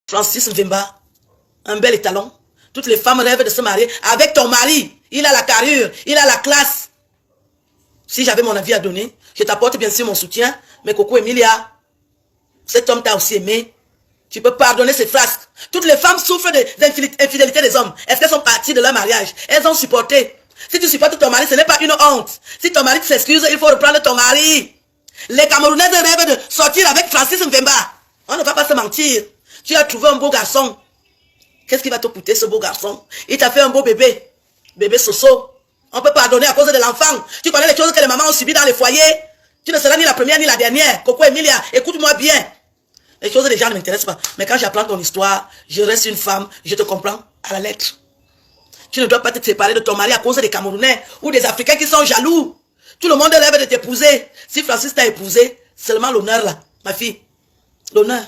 Francis Mvemba, un bel étalon. Toutes les femmes rêvent de se marier avec ton mari. Il a la carrure, il a la classe. Si j'avais mon avis à donner, je t'apporte bien sûr mon soutien. Mais Coco Emilia, cet homme t'a aussi aimé. Tu peux pardonner ses phrases. Toutes les femmes souffrent des infidélités des hommes. Est-ce qu'elles sont parties de leur mariage? Elles ont supporté. Si tu supportes ton mari, ce n'est pas une honte. Si ton mari s'excuse, il faut reprendre ton mari. Les Camerounaises rêvent de sortir avec Francis Mvemba. On ne va pas se mentir. Tu as trouvé un beau garçon. Qu'est-ce qui va te coûter ce beau garçon? Il t'a fait un beau bébé. Bébé Soso. On peut pardonner à cause de l'enfant. Tu connais les choses que les mamans ont subies dans les foyers. Tu ne seras ni la première ni la dernière. Coco Emilia, écoute-moi bien. Les choses des gens ne m'intéressent pas. Mais quand j'apprends ton histoire, je reste une femme, je te comprends à la lettre. Tu ne dois pas te séparer de ton mari à cause des Camerounais ou des Africains qui sont jaloux. Tout le monde rêve de t'épouser. Si Francis t'a épousé, seulement l'honneur là, ma fille. L'honneur.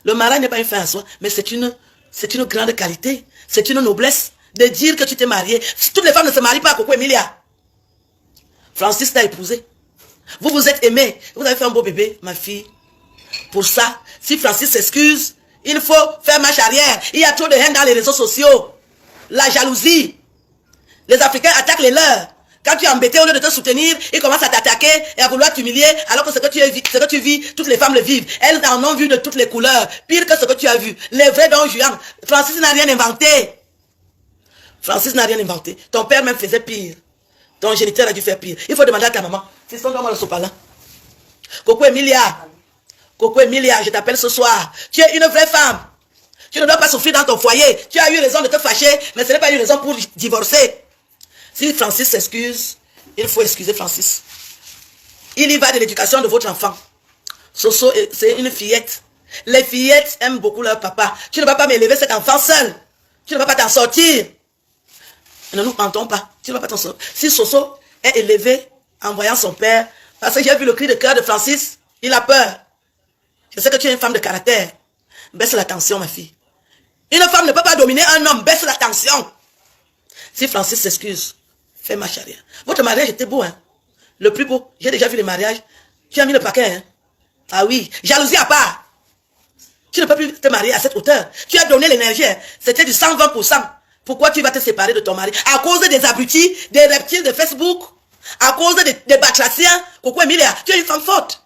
Le mariage n'est pas une fin à soi, mais c'est une grande qualité. C'est une noblesse de dire que tu t'es mariée. Toutes les femmes ne se marient pas à Coco Emilia. Francis t'a épousé. Vous vous êtes aimés. Vous avez fait un beau bébé, ma fille. Pour ça, si Francis s'excuse, il faut faire marche arrière. Il y a trop de haine dans les réseaux sociaux. La jalousie. Les Africains attaquent les leurs. Quand tu es embêté, au lieu de te soutenir, ils commencent à t'attaquer et à vouloir t'humilier, alors que ce que tu vis, toutes les femmes le vivent. Elles en ont vu de toutes les couleurs. Pire que ce que tu as vu. Les vrais Don Juan. Francis n'a rien inventé. Francis n'a rien inventé. Ton père même faisait pire. Ton géniteur a dû faire pire. Il faut demander à ta maman. C'est son nom, le sopalin. Coco Emilia. Coco Emilia, je t'appelle ce soir. Tu es une vraie femme. Tu ne dois pas souffrir dans ton foyer. Tu as eu raison de te fâcher, mais ce n'est pas une raison pour divorcer. Si Francis s'excuse, il faut excuser Francis. Il y va de l'éducation de votre enfant. Soso, c'est une fillette. Les fillettes aiment beaucoup leur papa. Tu ne vas pas m'élever cet enfant seul. Tu ne vas pas t'en sortir. Ne nous mentons pas. Tu ne vas pas t'en sortir. Si Soso est élevé en voyant son père, parce que j'ai vu le cri de cœur de Francis, il a peur. Je sais que tu es une femme de caractère. Baisse la tension, ma fille. Une femme ne peut pas dominer un homme. Baisse la tension. Si Francis s'excuse, fais marche arrière. Votre mariage était beau, hein. Le plus beau. J'ai déjà vu les mariages. Tu as mis le paquet, hein. Ah oui. Jalousie à part. Tu ne peux plus te marier à cette hauteur. Tu as donné l'énergie, hein. C'était du 120%. Pourquoi tu vas te séparer de ton mari? À cause des abrutis, des reptiles de Facebook. À cause des batraciens. Pourquoi Emilia? Tu es une femme forte.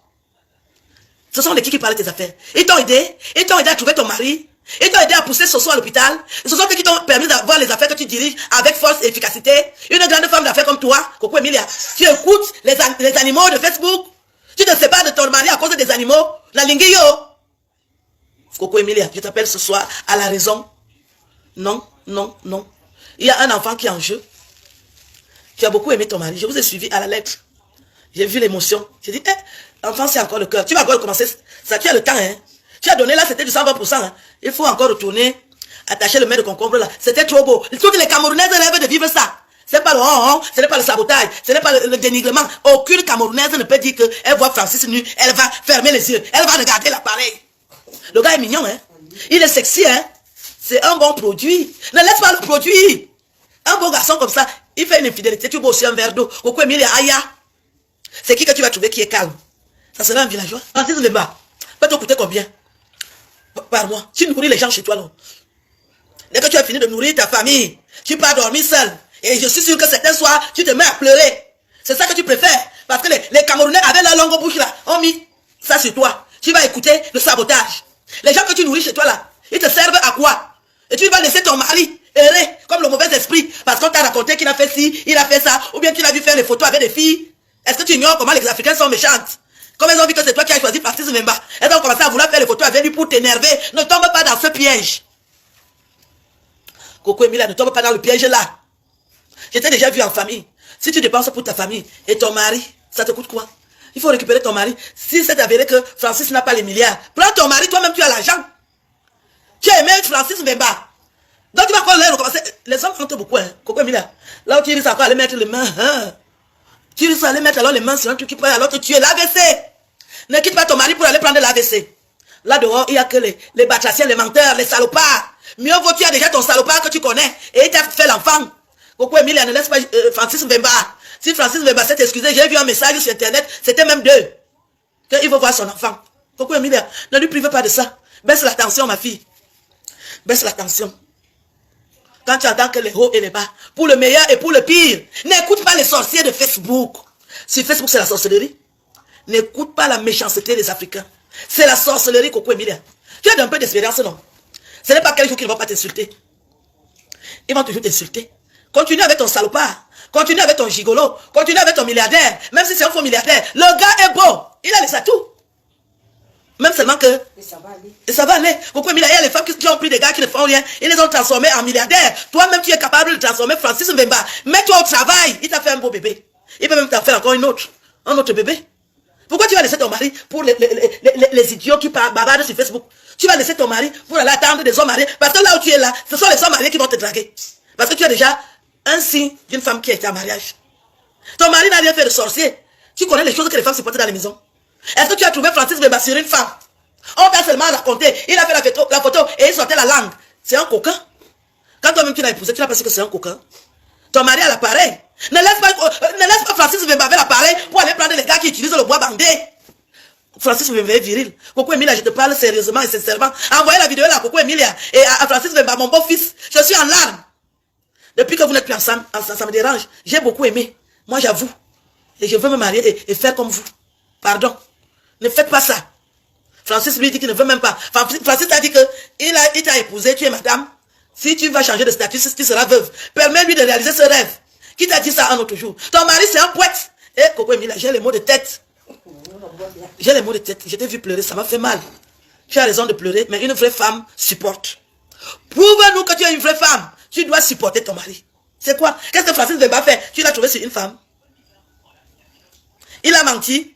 Ce sont les qui parlent de tes affaires. Ils t'ont aidé. Ils t'ont aidé à trouver ton mari. Ils t'ont aidé à pousser Soso à l'hôpital. Ce sont eux qui t'ont permis d'avoir les affaires que tu diriges avec force et efficacité. Une grande femme d'affaires comme toi, Coco Emilia, tu écoutes les animaux de Facebook. Tu te sépares de ton mari à cause des animaux. La linguille. Coco Emilia, je t'appelle ce soir à la raison. Non, non, non. Il y a un enfant qui est en jeu. Tu as beaucoup aimé ton mari. Je vous ai suivi à la lettre. J'ai vu l'émotion. J'ai dit, l'enfant, c'est encore le cœur. Tu vas encore recommencer. Ça, tu as le temps, hein. Tu as donné là, c'était du 120%. Hein. Il faut encore retourner, attacher le mets de concombre là. C'était trop beau. Toutes les Camerounaises rêvent de vivre ça. Ce n'est pas le ce n'est pas le sabotage, ce n'est pas le dénigrement. Aucune Camerounaise ne peut dire qu'elle voit Francis nu, elle va fermer les yeux, elle va regarder l'appareil. Le gars est mignon, hein. Il est sexy, hein. C'est un bon produit. Ne laisse pas le produit. Un bon garçon comme ça, il fait une infidélité, tu bois aussi un verre d'eau. Pourquoi Emilia Aya? C'est qui que tu vas trouver qui est calme? Ça sera un villageois. Francis Mvemba, peut te coûter combien? Par mois. Tu nourris les gens chez toi, non? Dès que tu as fini de nourrir ta famille, tu pars dormir seul. Et je suis sûr que certains soirs, tu te mets à pleurer. C'est ça que tu préfères. Parce que les Camerounais avec leur longue bouche là, ont mis ça sur toi. Tu vas écouter le sabotage. Les gens que tu nourris chez toi là, ils te servent à quoi? Et tu vas laisser ton mari errer comme le mauvais esprit. Parce qu'on t'a raconté qu'il a fait ci, il a fait ça. Ou bien tu l'as vu faire les photos avec des filles. Est-ce que tu ignores comment les Africains sont méchantes? Comme elles ont vu que c'est toi qui as choisi Francis Mvemba, elles ont commencé à vouloir faire les photos avec lui pour t'énerver. Ne tombe pas dans ce piège. Coco Emilia, ne tombe pas dans le piège là. Je t'ai déjà vu en famille. Si tu dépenses pour ta famille et ton mari, ça te coûte quoi? Il faut récupérer ton mari. Si c'est avéré que Francis n'a pas les milliards, prends ton mari, toi-même tu as l'argent. Tu as aimé Francis Mvemba. Donc tu vas encore les recommencer. Les hommes hantent beaucoup, hein. Coco Emilia. Là où tu risques encore aller mettre les mains, hein. Tu risques aller mettre alors les mains sur un truc qui peut alors que tu es l'AVC. Ne quitte pas ton mari pour aller prendre l'AVC. Là dehors, il n'y a que les batraciens, les menteurs, les salopards. Mieux vaut tu as déjà ton salopard que tu connais et il t'a fait l'enfant. Coco Emilia, ne laisse pas Francis Mvemba. Si Francis Mvemba s'est excusé, j'ai vu un message sur internet, c'était même deux. Qu'il veut voir son enfant. Coco Emilia, ne lui prive pas de ça. Baisse la tension, ma fille. Baisse la tension. Quand tu entends que les hauts et les bas, pour le meilleur et pour le pire, n'écoute pas les sorciers de Facebook. Sur Facebook, c'est la sorcellerie. N'écoute pas la méchanceté des Africains. C'est la sorcellerie, Coco Emilia. Tu as un peu d'espérance, non? Ce n'est pas quel jour qu'ils ne vont pas t'insulter. Ils vont toujours t'insulter. Continue avec ton salopard. Continue avec ton gigolo. Continue avec ton milliardaire. Même si c'est un faux milliardaire. Le gars est beau. Il a les atouts. Même seulement que... Et ça va aller. Et ça va aller. Coco Emilia, il y a les femmes qui ont pris des gars qui ne font rien. Ils les ont transformés en milliardaires. Toi-même, tu es capable de transformer Francis Mbemba. Mets-toi au travail. Il t'a fait un beau bébé. Il peut même t'en faire encore une autre. Un autre bébé. Pourquoi tu vas laisser ton mari pour les idiots qui bavardent sur Facebook? Tu vas laisser ton mari pour aller attendre des hommes mariés. Parce que là où tu es là, ce sont les hommes mariés qui vont te draguer. Parce que tu as déjà un signe d'une femme qui a été en mariage. Ton mari n'a rien fait de sorcier. Tu connais les choses que les femmes supportent dans les maisons. Est-ce que tu as trouvé Francis Mbemba sur une femme? On t'a seulement raconté. Il a fait la photo et il sortait la langue. C'est un coquin. Quand toi-même tu l'as épousé, tu n'as pas su que c'est un coquin. Ton mari a l'appareil. Ne laisse pas Francis Mbemba avec l'appareil pour aller prendre les gars qui utilisent le bois bandé. Francis Mbemba est viril. Coco Emilia, je te parle sérieusement et sincèrement. Envoyez la vidéo là, Coco Emilia. Et à Francis Mbemba, mon beau-fils. Je suis en larmes. Depuis que vous n'êtes plus ensemble, ça me dérange. J'ai beaucoup aimé. Moi, j'avoue. Et je veux me marier et faire comme vous. Pardon. Ne faites pas ça. Francis lui dit qu'il ne veut même pas. Francis a dit que il t'a épousé, tu es madame. Si tu vas changer de statut, tu seras veuve. Permets-lui de réaliser ce rêve. Qui t'a dit ça un autre jour? Ton mari, c'est un poète. Eh, Coco Emilia, j'ai les mots de tête. J'ai les mots de tête. Je t'ai vu pleurer, ça m'a fait mal. Tu as raison de pleurer, mais une vraie femme supporte. Prouve-nous que tu es une vraie femme. Tu dois supporter ton mari. C'est quoi? Qu'est-ce que Francis Mbemba fait? Tu l'as trouvé sur une femme. Il a menti.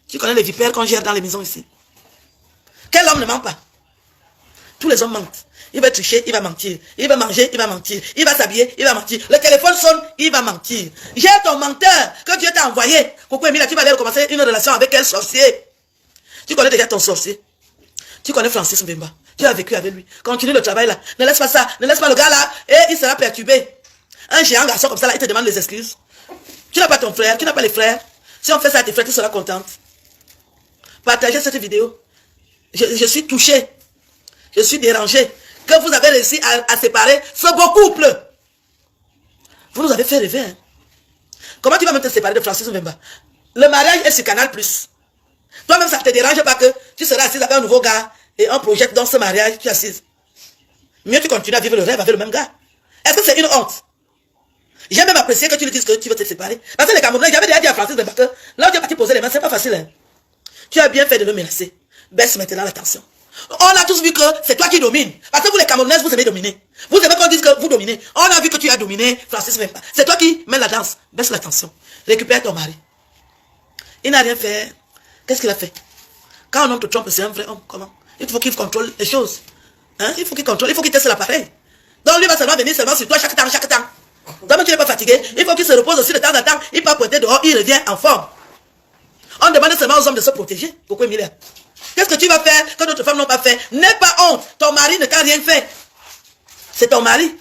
Tu connais les vipères qu'on gère dans les maisons ici. Quel homme ne ment pas? Tous les hommes mentent. Il va tricher, il va mentir. Il va manger, il va mentir. Il va s'habiller, il va mentir. Le téléphone sonne, il va mentir. J'ai ton menteur que Dieu t'a envoyé. Coco Emilia, tu vas aller commencer une relation avec quel sorcier? Tu connais déjà ton sorcier. Tu connais Francis Mbemba. Tu as vécu avec lui. Continue le travail là. Ne laisse pas ça. Ne laisse pas le gars là. Et il sera perturbé. Un géant garçon comme ça là, il te demande des excuses. Tu n'as pas ton frère. Tu n'as pas les frères. Si on fait ça à tes frères, tu seras contente. Partagez cette vidéo. Je suis touché. Je suis dérangé. Que vous avez réussi à séparer ce beau couple. Vous nous avez fait rêver. Hein? Comment tu vas même te séparer de Francis Mbemba? Le mariage est sur Canal+. Toi-même, ça ne te dérange pas que tu seras assise avec un nouveau gars et on projette dans ce mariage, tu es assise. Mieux tu continues à vivre le rêve avec le même gars. Est-ce que c'est une honte? J'ai même apprécié que tu lui dises que tu veux te séparer. Parce que les Camerounais, j'avais déjà dit à Francis Mbemba que là où tu es parti poser les mains, c'est pas facile. Hein? Tu as bien fait de le menacer. Baisse maintenant la tension. On a tous vu que c'est toi qui domines. Parce que vous les Camerounais, vous aimez dominer. Vous aimez qu'on dise que vous dominez. On a vu que tu as dominé Francis Mbemba. C'est toi qui mets la danse. Baisse la tension. Récupère ton mari. Il n'a rien fait. Qu'est-ce qu'il a fait? Quand un homme te trompe, c'est un vrai homme. Comment? Il faut qu'il contrôle les choses. Hein? Il faut qu'il contrôle. Il faut qu'il teste l'appareil. Donc lui va seulement venir seulement sur toi chaque temps, chaque temps. Toi-même tu n'es pas fatigué. Il faut qu'il se repose aussi de temps en temps. Il peut pointer dehors, il revient en forme. On demande seulement aux hommes de se protéger. Pourquoi Emilia? Qu'est-ce que tu vas faire que d'autres femmes n'ont pas fait? N'aie pas honte. Ton mari ne t'a rien fait. C'est ton mari.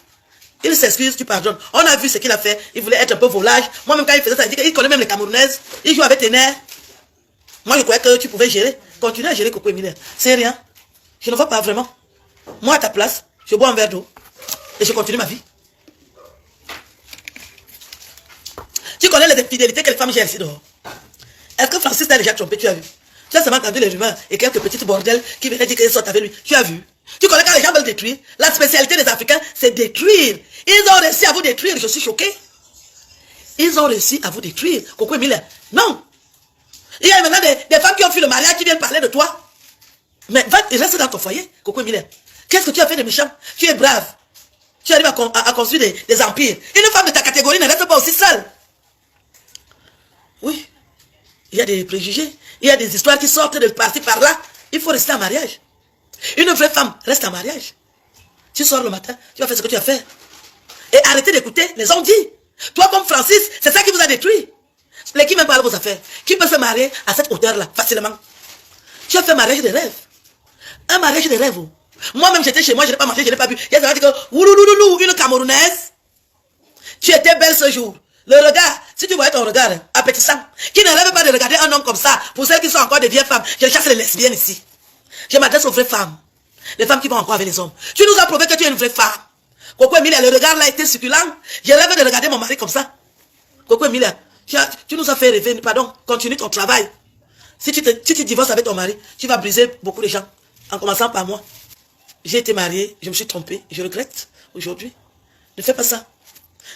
Il s'excuse, tu pardonnes. On a vu ce qu'il a fait. Il voulait être un peu volage. Moi-même, quand il faisait ça, il dit qu'il connaît même les Camerounaises. Il joue avec tes nerfs. Moi, je croyais que tu pouvais gérer. Continue à gérer Coco Emilia. C'est rien. Je ne vois pas vraiment. Moi, à ta place, je bois un verre d'eau. Et je continue ma vie. Tu connais les infidélités que les femmes gèrent ici dehors. Est-ce que Francis t'a déjà trompé? Tu as vu? Tu as seulement entendu les rumeurs et quelques petites bordels qui venaient dire qu'ils sortent avec lui. Tu as vu? Tu connais quand les gens veulent détruire? La spécialité des Africains, c'est détruire. Ils ont réussi à vous détruire. Je suis choqué. Ils ont réussi à vous détruire. Coco Emilia. Non. Il y a maintenant des femmes qui ont fait le mariage qui viennent parler de toi. Mais va, reste dans ton foyer, Coco Emilia. Qu'est-ce que tu as fait de méchant? Tu es brave. Tu arrives à construire des empires. Une femme de ta catégorie ne reste pas aussi seule. Oui. Il y a des préjugés. Il y a des histoires qui sortent de par-ci par-là. Il faut rester en mariage. Une vraie femme reste en mariage. Tu sors le matin, tu vas faire ce que tu as fait. Et arrêtez d'écouter les hommes dit. Toi comme Francis, c'est ça qui vous a détruit. Les qui même parlent vos affaires. Qui peut se marier à cette hauteur-là, facilement? Tu as fait un mariage de rêve. Un mariage de rêve. Moi-même, j'étais chez moi, je n'ai pas mangé, je n'ai pas bu. Il y a dit que, ouloulouloulou, une Camerounaise. Tu étais belle ce jour. Le regard, si tu voyais ton regard appétissant, qui ne rêve pas de regarder un homme comme ça, pour celles qui sont encore des vieilles femmes, je chasse les lesbiennes ici. Je m'adresse aux vraies femmes. Les femmes qui vont encore avec les hommes. Tu nous as prouvé que tu es une vraie femme. Coco Emilia, le regard là était circulant. J'ai rêvé de regarder mon mari comme ça. Coco Emilia, tu nous as fait rêver. Pardon, continue ton travail. Si tu divorces avec ton mari, tu vas briser beaucoup de gens. En commençant par moi. J'ai été mariée, je me suis trompée. Je regrette aujourd'hui. Ne fais pas ça.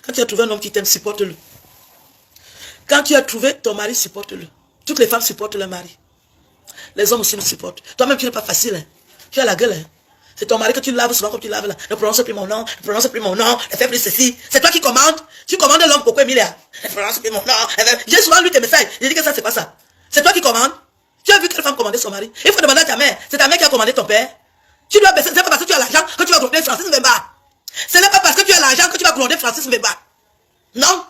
Quand tu as trouvé un homme qui t'aime, supporte-le. Quand tu as trouvé ton mari, supporte-le. Toutes les femmes supportent leur mari. Les hommes aussi nous supportent. Toi-même, tu n'es pas facile. Hein. Tu as la gueule. Hein. C'est ton mari que tu laves souvent comme tu laves là. Ne prononce plus mon nom. Ne prononce plus mon nom. Ne fais plus ceci. C'est toi qui commandes. Tu commandes l'homme pourquoi Emilia. Ne prononce plus mon nom. J'ai souvent lu tes messages. J'ai dit que ça, c'est pas ça. C'est toi qui commandes. Tu as vu quelle femme commander son mari. Il faut demander à ta mère. C'est ta mère qui a commandé ton père. Tu dois baisser. C'est pas parce que tu as l'argent que tu vas gronder Francis Mbemba. Ce n'est pas parce que tu as l'argent que tu vas gronder Francis Mbemba. Non.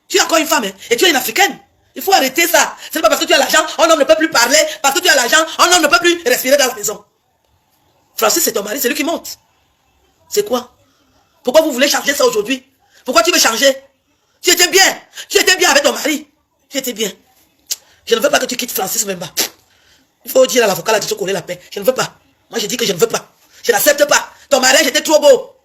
Tu es encore une femme. Hein, et tu es une africaine. Il faut arrêter ça. Ce n'est pas parce que tu as l'argent, un homme ne peut plus parler. Parce que tu as l'argent, un homme ne peut plus respirer dans la maison. Francis, c'est ton mari, c'est lui qui monte. C'est quoi? Pourquoi vous voulez changer ça aujourd'hui? Pourquoi tu veux changer? Tu étais bien. Tu étais bien avec ton mari. Tu étais bien. Je ne veux pas que tu quittes Francis Mbemba. Il faut dire à l'avocat là de te coller la paix. Je ne veux pas. Moi, je dis que je ne veux pas. Je n'accepte pas. Ton mariage était trop beau.